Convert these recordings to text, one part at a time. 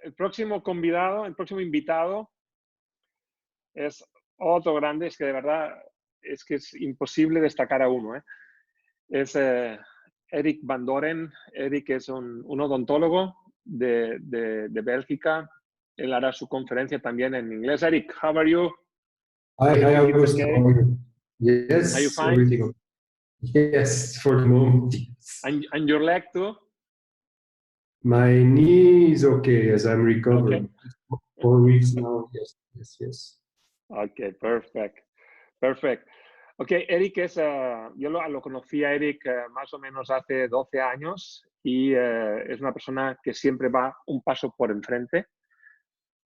el próximo convidado, el próximo invitado es otro grande, es que de verdad es que es imposible destacar a uno. Es Erik van Dooren. Erik es un odontólogo de Bélgica. Él hará su conferencia también en inglés. Erik, how are you? Hi, August. Okay? How are you? Yes, Are you fine? everything okay. Yes, for the moment. Yes. And your leg too? My knee is okay as I'm recovering. Okay. 4 weeks now. Yes. Okay, perfect. Ok, Erik yo lo conocí a Erik más o menos hace 12 años y es una persona que siempre va un paso por enfrente.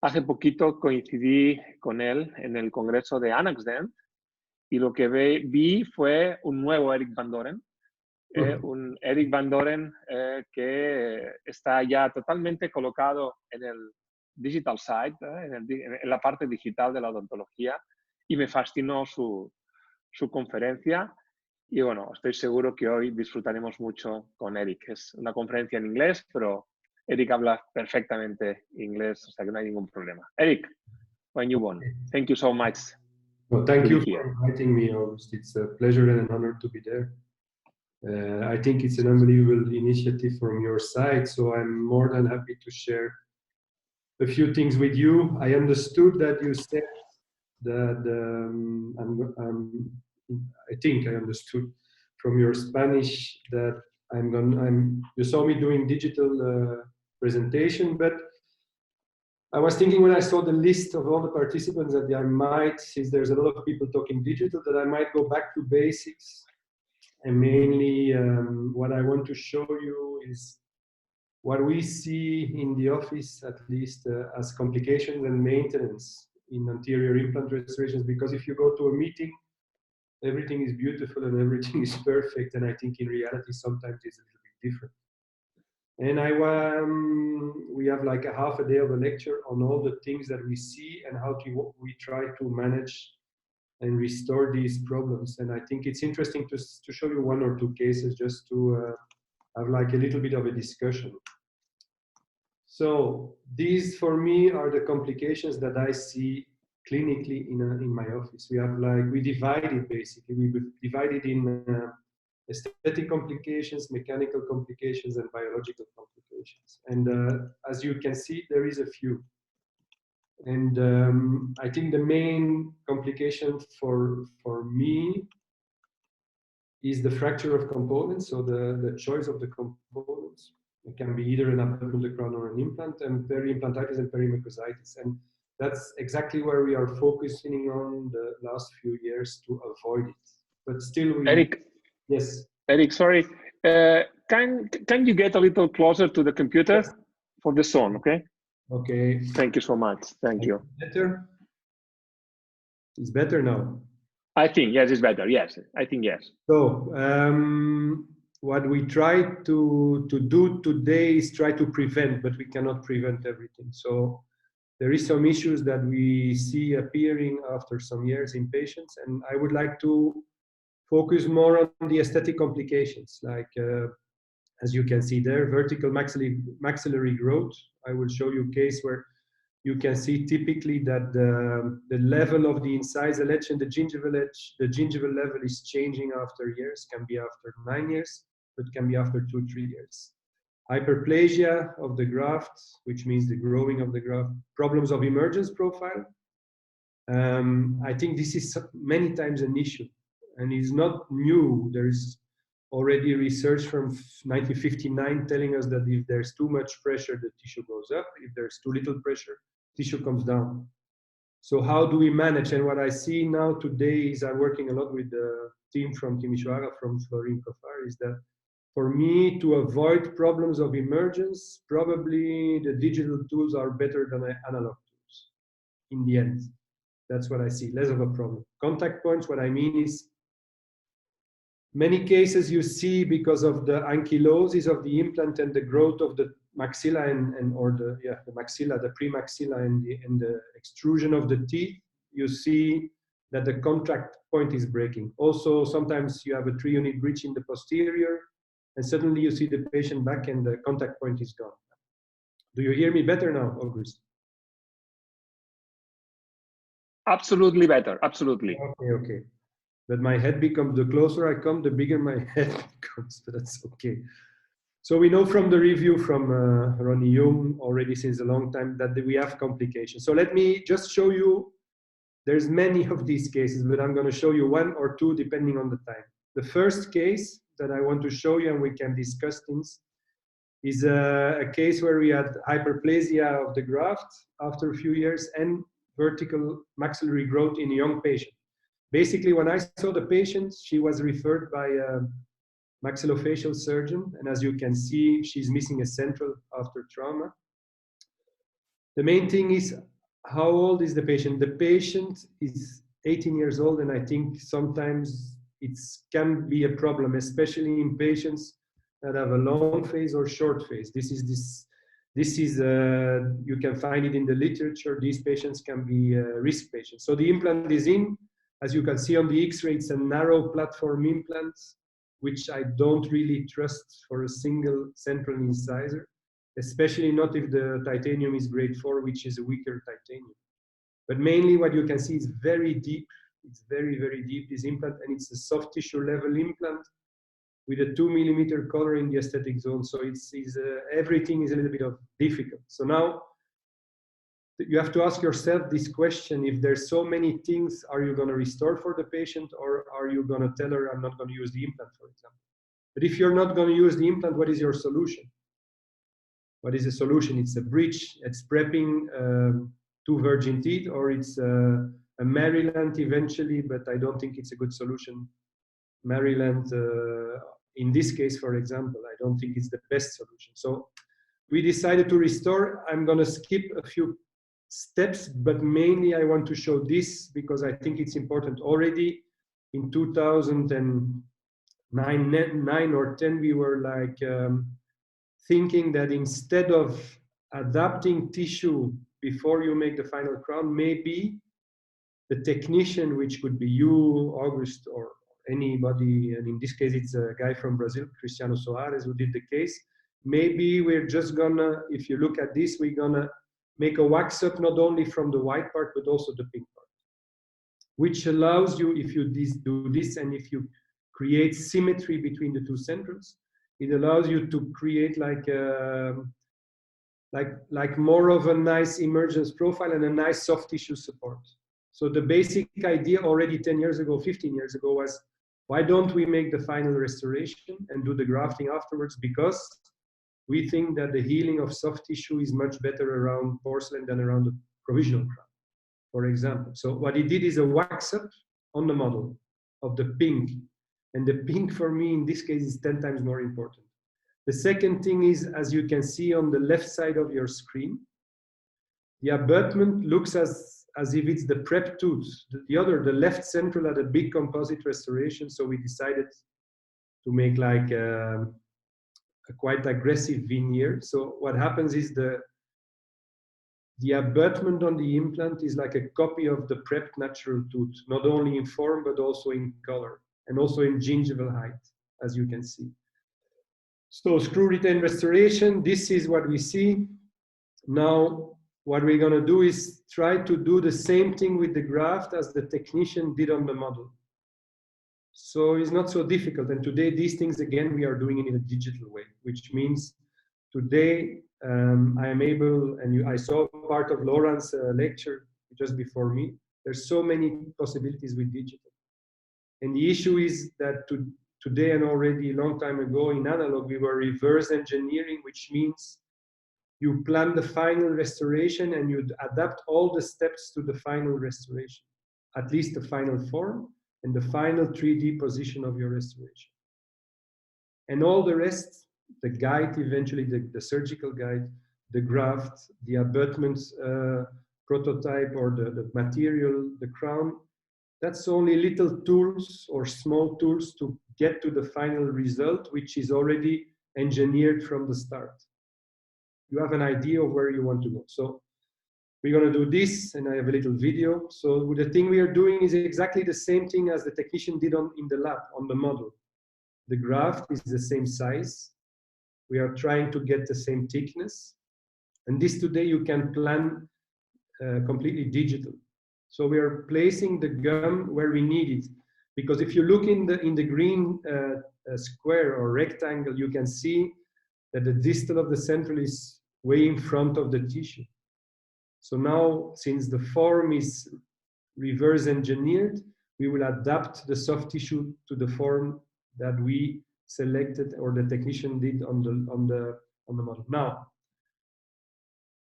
Hace poquito coincidí con él en el congreso de ANAXDent y lo que vi fue un nuevo Erik van Dooren. Un Erik van Dooren que está ya totalmente colocado en el digital side, en la parte digital de la odontología, y me fascinó su conferencia. Y bueno, estoy seguro que hoy disfrutaremos mucho con Erik. Es una conferencia en inglés, pero Erik habla perfectamente inglés, o sea que no hay ningún problema. Erik, when you want, thank you so much. Well, thank you for inviting me, August. It's a pleasure and an honor to be there. I think it's an unbelievable initiative from your side, so I'm more than happy to share a few things with you. I understood that you said that I think I understood from your Spanish that you saw me doing digital presentation, but I was thinking when I saw the list of all the participants that I might, since there's a lot of people talking digital, that I might go back to basics. And mainly what I want to show you is what we see in the office, at least as complications and maintenance in anterior implant restorations. Because if you go to a meeting, everything is beautiful and everything is perfect. And I think in reality, sometimes it's a little bit different. And we have like a half a day of a lecture on all the things that we see and how we try to manage and restore these problems. And I think it's interesting to show you 1 or 2 cases just to have like a little bit of a discussion. So these for me are the complications that I see clinically in my office. We divide it basically. We divide it in aesthetic complications, mechanical complications, and biological complications. And as you can see, there is a few. And I think the main complication for me is the fracture of components, so the choice of the components. It can be either an abutment of the crown or an implant, and peri-implantitis and perimucositis. And that's exactly where we are focusing on the last few years to avoid it. But still, Erik. Yes. Erik, sorry. Can you get a little closer to the computer for the sound, okay? Okay. Thank you so much. Thank you. Better? It's better now. I think, yes, it's better. Yes, I think, yes. So, what we try to do today is try to prevent, but we cannot prevent everything. So, there is some issues that we see appearing after some years in patients, and I would like to focus more on the aesthetic complications, like as you can see there, vertical maxillary growth. I will show you a case where you can see typically that the level of the incisal edge and the gingival level is changing after years, can be after 9 years, but can be after 2-3 years. Hyperplasia of the graft, which means the growing of the graft, problems of emergence profile. I think this is many times an issue, and it's not new. There is already research from 1959 telling us that if there's too much pressure, the tissue goes up. If there's too little pressure, tissue comes down. So how do we manage? And what I see now today is I'm working a lot with the team from Timisoara, from Florin Kofar, is that for me to avoid problems of emergence, probably the digital tools are better than analog tools in the end. That's what I see, less of a problem. Contact points, what I mean is, many cases you see because of the ankylosis of the implant and the growth of the maxilla the maxilla, the premaxilla, and the extrusion of the teeth, you see that the contact point is breaking. Also, sometimes you have a 3-unit bridge in the posterior, and suddenly you see the patient back and the contact point is gone. Do you hear me better now, August? Absolutely better, absolutely. Okay, okay. But my head becomes, the closer I come, the bigger my head becomes, but that's okay. So we know from the review from Ronnie Young already since a long time that we have complications. So let me just show you, there's many of these cases, but I'm going to show you one or two depending on the time. The first case that I want to show you, and we can discuss things, is a case where we had hyperplasia of the graft after a few years and vertical maxillary growth in a young patient. Basically, when I saw the patient, she was referred by a maxillofacial surgeon, and as you can see, she's missing a central after trauma. The main thing is, how old is the patient? The patient is 18 years old, and I think sometimes it can be a problem, especially in patients that have a long phase or short phase. This is you can find it in the literature. These patients can be risk patients. So the implant is in. As you can see on the X-ray, it's a narrow platform implant, which I don't really trust for a single central incisor, especially not if the titanium is grade 4, which is a weaker titanium. But mainly what you can see is very deep. It's very, very deep, this implant, and it's a soft tissue level implant with a 2 millimeter color in the aesthetic zone. So everything is a little bit of difficult. So now you have to ask yourself this question: if there's so many things, are you going to restore for the patient, or are you going to tell her, I'm not going to use the implant, for example? But if you're not going to use the implant, what is your solution? What is the solution? It's a bridge. It's prepping 2 virgin teeth, or it's a Maryland eventually, but I don't think it's a good solution. Maryland, in this case, for example, I don't think it's the best solution. So we decided to restore. I'm going to skip a few steps, but mainly I want to show this because I think it's important. Already in 2009 or 10, we were like thinking that instead of adapting tissue before you make the final crown, maybe the technician, which could be you, August, or anybody, and in this case it's a guy from Brazil, Cristiano Soares, who did the case. Maybe we're just gonna, if you look at this, we're gonna make a wax up not only from the white part but also the pink part, which allows you, if you do this and if you create symmetry between the 2 centrals, it allows you to create like more of a nice emergence profile and a nice soft tissue support. So the basic idea already 10 years ago, 15 years ago was, why don't we make the final restoration and do the grafting afterwards? Because we think that the healing of soft tissue is much better around porcelain than around the provisional crown, for example. So what he did is a wax up on the model of the pink. And the pink for me in this case is 10 times more important. The second thing is, as you can see on the left side of your screen, the abutment looks as if it's the prep tooth. The left central had a big composite restoration, so we decided to make like a quite aggressive veneer. So what happens is the abutment on the implant is like a copy of the prepped natural tooth, not only in form but also in color and also in gingival height, as you can see. So screw retain restoration, this is what we see. Now, what we're going to do is try to do the same thing with the graft as the technician did on the model. So it's not so difficult. And today, these things, again, we are doing it in a digital way, which means today I am able, and I saw part of Laurent's lecture just before me, there's so many possibilities with digital. And the issue is that today and already a long time ago in analog, we were reverse engineering, which means you plan the final restoration and you adapt all the steps to the final restoration, at least the final form and the final 3D position of your restoration. And all the rest, the guide, eventually the surgical guide, the graft, the abutment prototype or the material, the crown, that's only little tools or small tools to get to the final result, which is already engineered from the start. You have an idea of where you want to go. So we're going to do this, and I have a little video. So the thing we are doing is exactly the same thing as the technician did in the lab, on the model. The graft is the same size. We are trying to get the same thickness. And this today you can plan completely digital. So we are placing the gum where we need it. Because if you look in the green square or rectangle, you can see that the distal of the central is way in front of the tissue. So now, since the form is reverse engineered, we will adapt the soft tissue to the form that we selected or the technician did on the model. Now,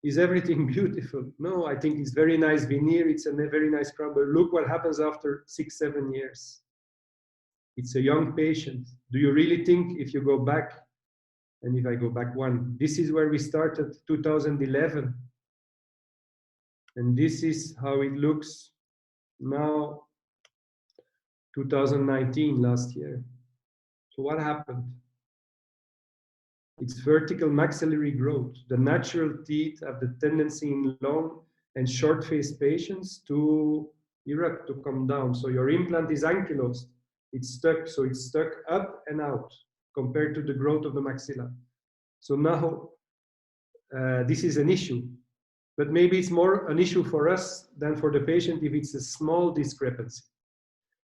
is everything beautiful? No, I think it's very nice veneer. It's a very nice crown, but look what happens after 6-7 years. It's a young patient. Do you really think if you go back, and if I go back one, this is where we started 2011. And this is how it looks now, 2019, last year. So what happened? It's vertical maxillary growth. The natural teeth have the tendency in long and short-faced patients to erupt, to come down. So your implant is ankylosed. It's stuck, so it's stuck up and out compared to the growth of the maxilla. So now this is an issue, but maybe it's more an issue for us than for the patient if it's a small discrepancy.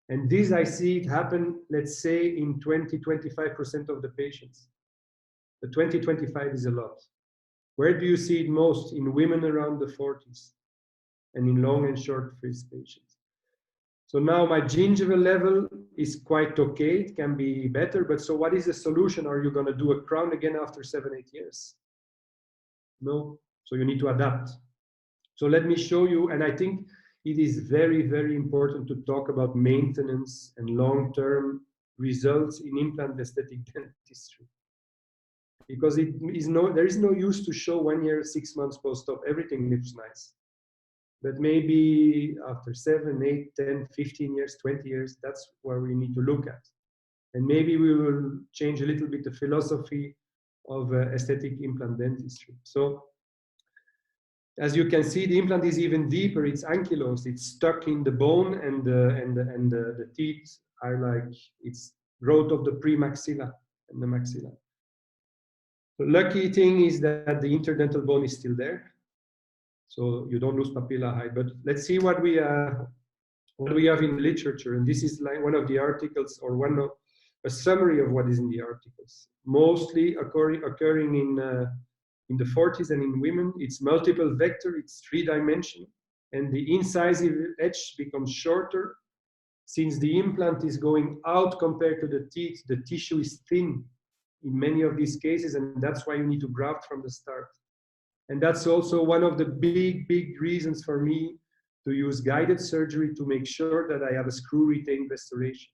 And this, I see it happen, let's say, in 20-25% of the patients. The 20-25 is a lot. Where do you see it most? In women around the 40s and in long and short-faced patients. So now my gingival level is quite okay. It can be better, but so what is the solution? Are you going to do a crown again after 7-8 years? No. So you need to adapt. So let me show you, and I think it is very, very important to talk about maintenance and long-term results in implant aesthetic dentistry. Because there is no use to show 1 year, 6 months post-op, everything looks nice. But maybe after 7, 8, 10, 15 years, 20 years, that's where we need to look at. And maybe we will change a little bit the philosophy of aesthetic implant dentistry. So, as you can see, the implant is even deeper. It's ankylosed. It's stuck in the bone, and the teeth are like, it's growth of the premaxilla and the maxilla. The lucky thing is that the interdental bone is still there, so you don't lose papilla height. But let's see what we have in the literature, and this is like one of the articles, or a summary of what is in the articles. Mostly occurring in the 40s and in women. It's multiple vector. It's 3-dimensional, and the incisive edge becomes shorter. Since the implant is going out compared to the teeth, the tissue is thin in many of these cases, and that's why you need to graft from the start. And that's also one of the big reasons for me to use guided surgery to make sure that I have a screw-retained restoration.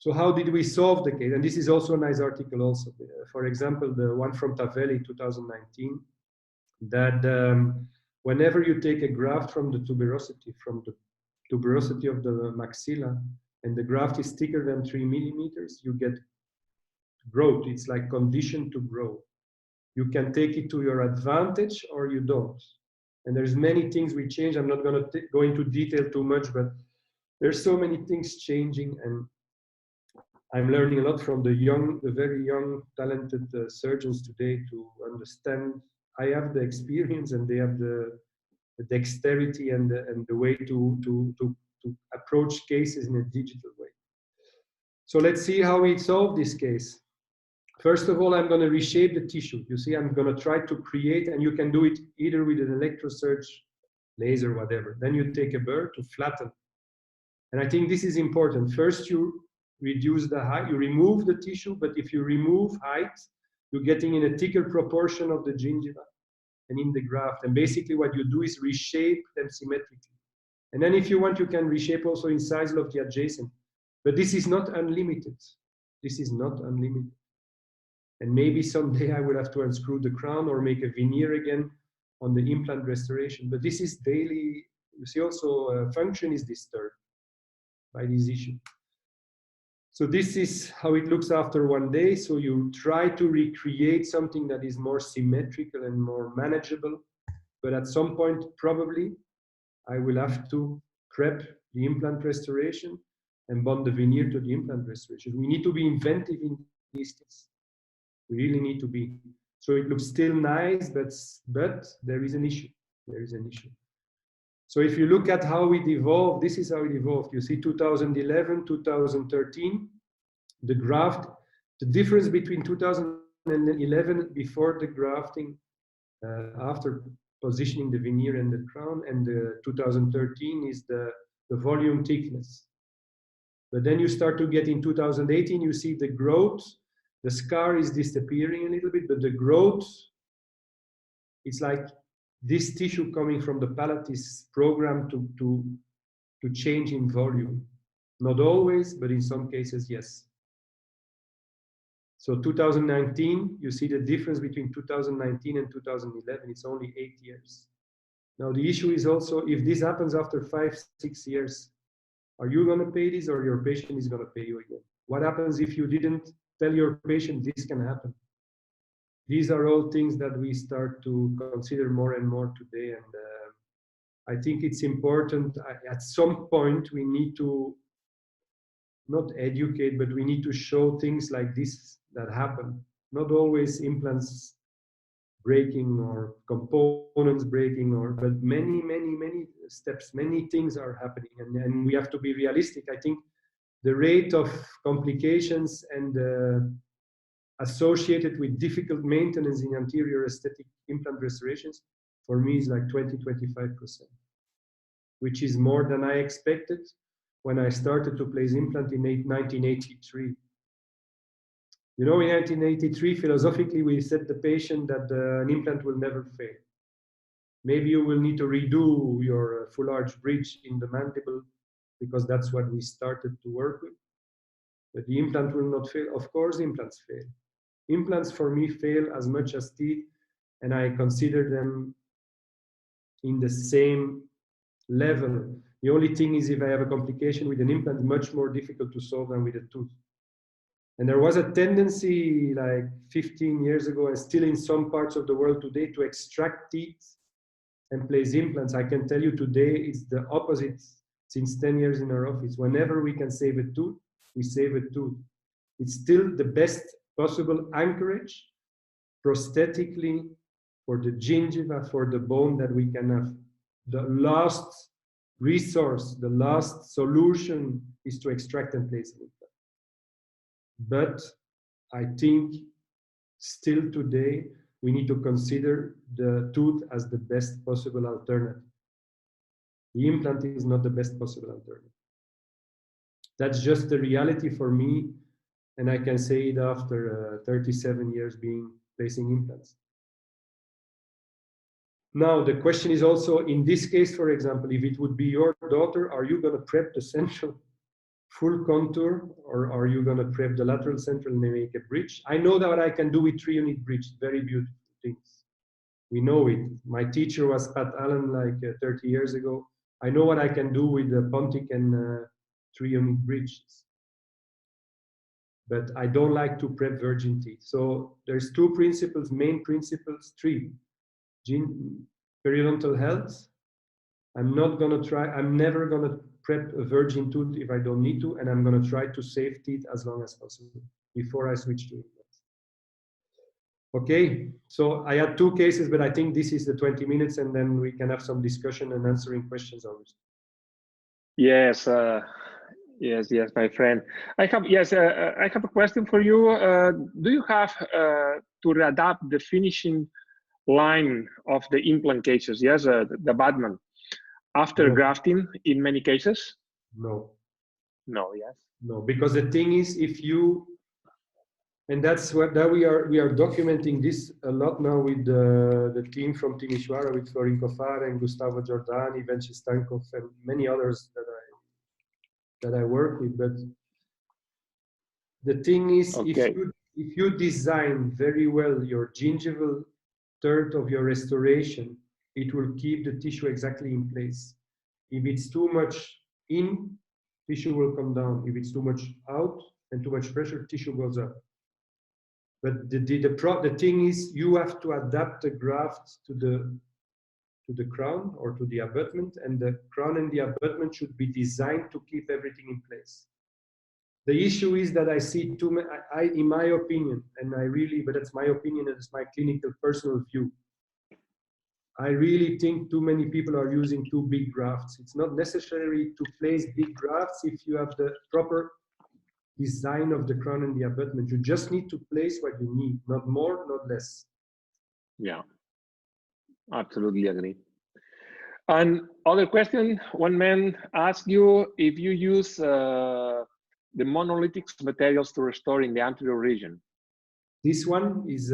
So how did we solve the case? And this is also a nice article also. For example, the one from Tavelli, 2019, that whenever you take a graft from the tuberosity of the maxilla, and the graft is thicker than 3 millimeters, you get growth. It's like conditioned to grow. You can take it to your advantage or you don't. And there's many things we change. I'm not going to go into detail too much, but there's so many things changing, and I'm learning a lot from the very young, talented surgeons today to understand. I have the experience, and they have the dexterity and the way to approach cases in a digital way. So let's see how we solve this case. First of all, I'm going to reshape the tissue. You see, I'm going to try to create, and you can do it either with an electrosurge, laser, whatever. Then you take a burr to flatten. And I think this is important. First, you reduce the height, you remove the tissue, but if you remove height, you're getting in a thicker proportion of the gingiva and in the graft. And basically what you do is reshape them symmetrically. And then if you want, you can reshape also incisal of the adjacent. But this is not unlimited. This is not unlimited. And maybe someday I will have to unscrew the crown or make a veneer again on the implant restoration. But this is daily. You see also function is disturbed by this issue. So this is how it looks after 1 day. So you try to recreate something that is more symmetrical and more manageable. But at some point, probably, I will have to prep the implant restoration and bond the veneer to the implant restoration. We need to be inventive in these things. We really need to be. So it looks still nice, but there is an issue. There is an issue. So if you look at how it evolved, this is how it evolved. You see 2011, 2013, the graft, the difference between 2011 before the grafting, after positioning the veneer and the crown, and the 2013 is the volume thickness. But then you start to get in 2018, you see the growth, the scar is disappearing a little bit, but the growth, it's like this tissue coming from the palate is programmed to change in volume. Not always, but in some cases, yes. So 2019, you see the difference between 2019 and 2011, it's only 8 years. Now the issue is also, if this happens after 5, 6 years, are you gonna pay this or your patient is gonna pay you again? What happens if you didn't tell your patient this can happen? These are all things that we start to consider more and more today. And I think it's important, at some point we need to not educate, but we need to show things like this that happen. Not always implants breaking or components breaking, but many steps, many things are happening, and we have to be realistic. I think the rate of complications and associated with difficult maintenance in anterior aesthetic implant restorations, for me is like 20–25%, which is more than I expected when I started to place implant in 1983. You know, in 1983, philosophically, we said the patient that an implant will never fail. Maybe you will need to redo your full arch bridge in the mandible, because that's what we started to work with. But the implant will not fail. Of course, implants fail. Implants for me fail as much as teeth, and I consider them in the same level. The only thing is, if I have a complication with an implant, much more difficult to solve than with a tooth. And there was a tendency like 15 years ago, and still in some parts of the world today, to extract teeth and place implants. I can tell you today it's the opposite since 10 years in our office. Whenever we can save a tooth, we save a tooth. It's still the best possible anchorage prosthetically for the gingiva, for the bone that we can have. The last resource, the last solution is to extract and place an implant. But I think still today, we need to consider the tooth as the best possible alternative. The implant is not the best possible alternative. That's just the reality for me, and I can say it after 37 years placing implants. Now, the question is also, in this case, for example, if it would be your daughter, are you going to prep the central full contour, or are you going to prep the lateral central and make a bridge? I know that what I can do with 3-unit bridge, very beautiful things. We know it. My teacher was Pat Allen like 30 years ago. I know what I can do with the Pontic and 3-unit bridges. But I don't like to prep virgin teeth. So there's 2 principles, main principles, 3. Periodontal health. I'm never going to prep a virgin tooth if I don't need to, and I'm going to try to save teeth as long as possible before I switch to implants. Okay, so I had 2 cases, but I think this is the 20 minutes, and then we can have some discussion and answering questions, obviously. Yes, yes, my friend. I have a question for you. Do you have to adapt the finishing line of the implant cases? Yes, the abutment after grafting in many cases? No. No, yes. No, because the thing is, if you, and that's what that we are documenting this a lot now with the team from Timișoara, with Florin Cofar and Gustavo Giordani, Venci Stankov, and many others that I work with. But the thing is, okay, if you design very well your gingival third of your restoration, it will keep the tissue exactly in place. If it's too much in, tissue will come down. If it's too much out and too much pressure, tissue goes up. But the thing is, you have to adapt the graft to the crown or to the abutment, and the crown and the abutment should be designed to keep everything in place. The issue is that I see too many, in my opinion, and I really, but that's my opinion and it's my clinical personal view. I really think too many people are using too big grafts. It's not necessary to place big grafts if you have the proper design of the crown and the abutment. You just need to place what you need, not more, not less. Yeah, absolutely agree. And other question, one man asked you if you use the monolithic materials to restore in the anterior region. This one is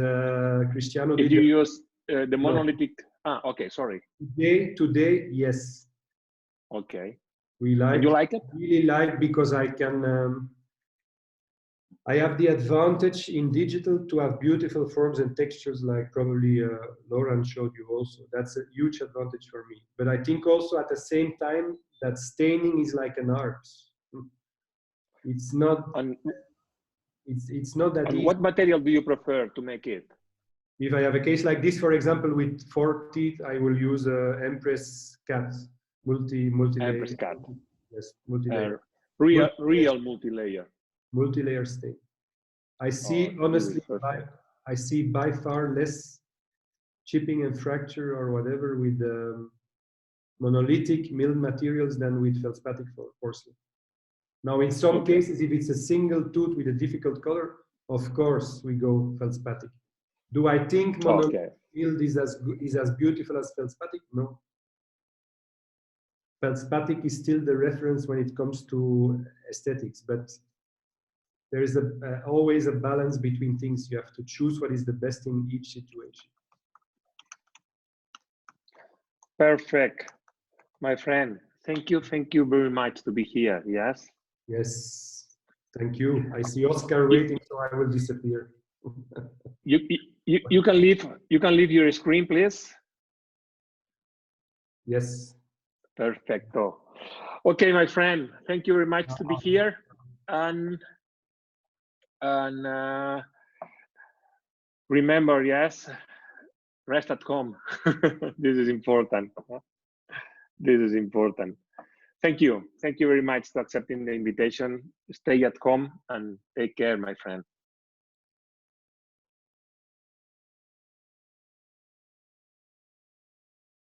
Cristiano. If you use the monolithic, okay, sorry. Today, yes. Okay. We like. And you like it? Really like, because I can. I have the advantage in digital to have beautiful forms and textures, like probably Lauren showed you also. That's a huge advantage for me. But I think also at the same time that staining is like an art. It's not. It's not that easy. What material do you prefer to make it? If I have a case like this, for example, with 4 teeth, I will use a Empress cat, multi-layer. Empress cat. Yes, multi-layer. Real multi-layer. Multi-layer stain. I see, honestly, I see by far less chipping and fracture or whatever with monolithic milled materials than with feldspathic porcelain. Now, in some cases, if it's a single tooth with a difficult color, of course, we go feldspathic. Do I think monolithic milled is as beautiful as feldspathic? No. Feldspathic is still the reference when it comes to aesthetics, but there is always a balance between things. You have to choose what is the best in each situation. Perfect, my friend. Thank you very much to be here. Yes. Yes. Thank you. I see Oscar waiting, so I will disappear. You can leave. You can leave your screen, please. Yes. Perfecto. Okay, my friend. Thank you very much to be here, and remember, yes, rest at home. This is important. This is important. Thank you very much for accepting the invitation. Stay at home and take care, my friend.